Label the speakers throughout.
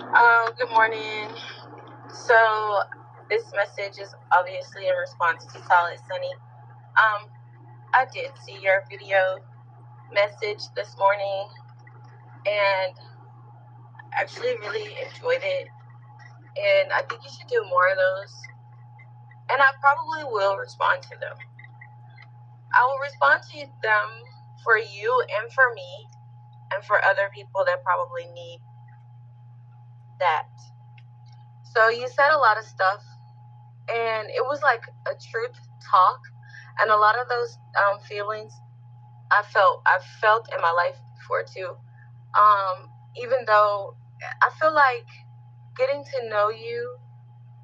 Speaker 1: Good morning. So this message is obviously in response to Solid Sunny. I did see your video message this morning and actually really enjoyed it. And I think you should do more of those. And I probably will respond to them. I will respond to them for you and for me and for other people that probably need that. So you said a lot of stuff, and it was like a truth talk, and a lot of those feelings I felt in my life before too. Even though I feel like getting to know you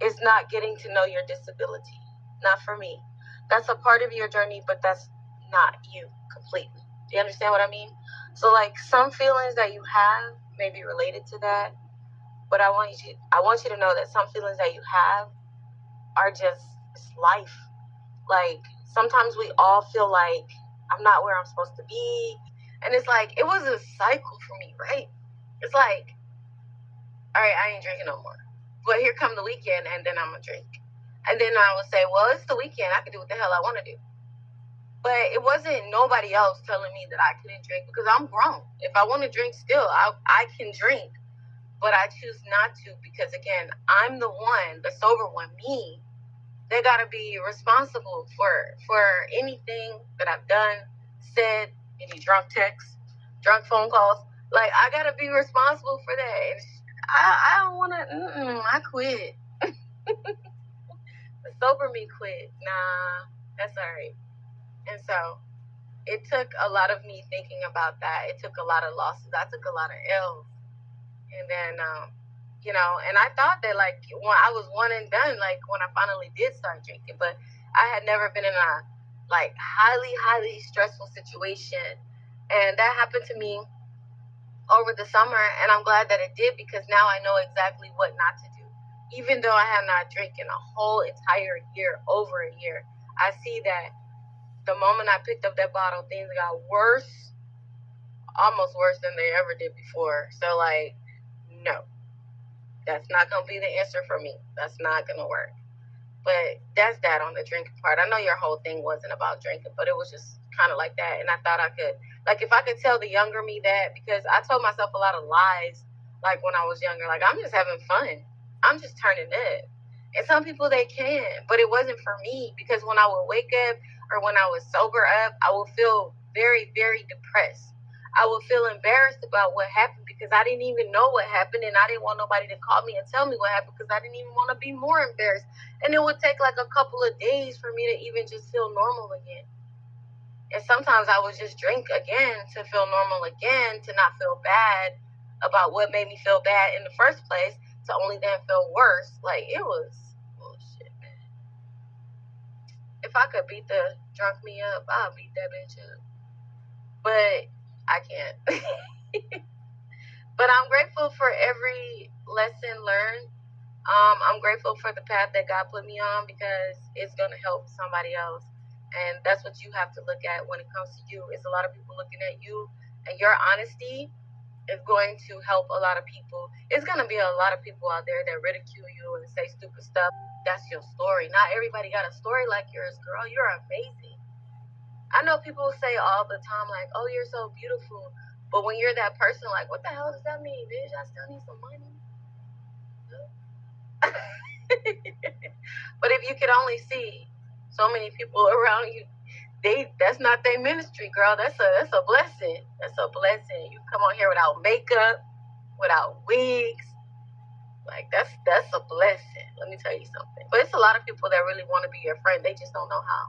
Speaker 1: is not getting to know your disability. Not for me. That's a part of your journey, but that's not you completely. Do you understand what I mean? So like some feelings that you have may be related to that, but I want you to know that some feelings that you have are just, it's life. Like sometimes we all feel like I'm not where I'm supposed to be. And it's like, it was a cycle for me, right? It's like, all right, I ain't drinking no more. But here come the weekend, and then I'm going to drink. And then I would say, well, it's the weekend. I can do what the hell I want to do. But it wasn't nobody else telling me that I couldn't drink because I'm grown. If I want to drink still, I can drink. But I choose not to because, again, I'm the one, the sober one, me. They got to be responsible for anything that I've done, said, any drunk texts, drunk phone calls. Like, I got to be responsible for that. And I don't want to, I quit. The sober me quit. Nah, that's all right. And so it took a lot of me thinking about that. It took a lot of losses. I took a lot of L's. And then, and I thought that, like, when I was one and done, like, when I finally did start drinking. But I had never been in a, like, highly, highly stressful situation. And that happened to me over the summer. And I'm glad that it did because now I know exactly what not to do. Even though I have not drinking a whole entire year, over a year, I see that the moment I picked up that bottle, things got worse, almost worse than they ever did before. So, like, no. That's not going to be the answer for me. That's not going to work. But that's that on the drinking part. I know your whole thing wasn't about drinking, but it was just kind of like that. And I thought I could, like, if I could tell the younger me that, because I told myself a lot of lies, like, when I was younger. Like, I'm just having fun. I'm just turning up. And some people, they can. But it wasn't for me because when I would wake up or when I was sober up, I would feel very, very depressed. I would feel embarrassed about what happened because I didn't even know what happened and I didn't want nobody to call me and tell me what happened because I didn't even want to be more embarrassed. And it would take like a couple of days for me to even just feel normal again. And sometimes I would just drink again to feel normal again, to not feel bad about what made me feel bad in the first place, to only then feel worse. Like, it was bullshit, man. If I could beat the drunk me up, I'll beat that bitch up. But I can't. But I'm grateful for every lesson learned. I'm grateful for the path that God put me on because it's going to help somebody else. And that's what you have to look at when it comes to you. It's a lot of people looking at you, and your honesty is going to help a lot of people. It's going to be a lot of people out there that ridicule you and say stupid stuff. That's your story. Not everybody got a story like yours, girl. You're amazing. I know people say all the time, like, oh, you're so beautiful. But when you're that person, like, what the hell does that mean, bitch? I still need some money. But if you could only see so many people around you, that's not their ministry, girl. That's a blessing. That's a blessing. You come on here without makeup, without wigs. Like, that's a blessing. Let me tell you something. But it's a lot of people that really want to be your friend. They just don't know how.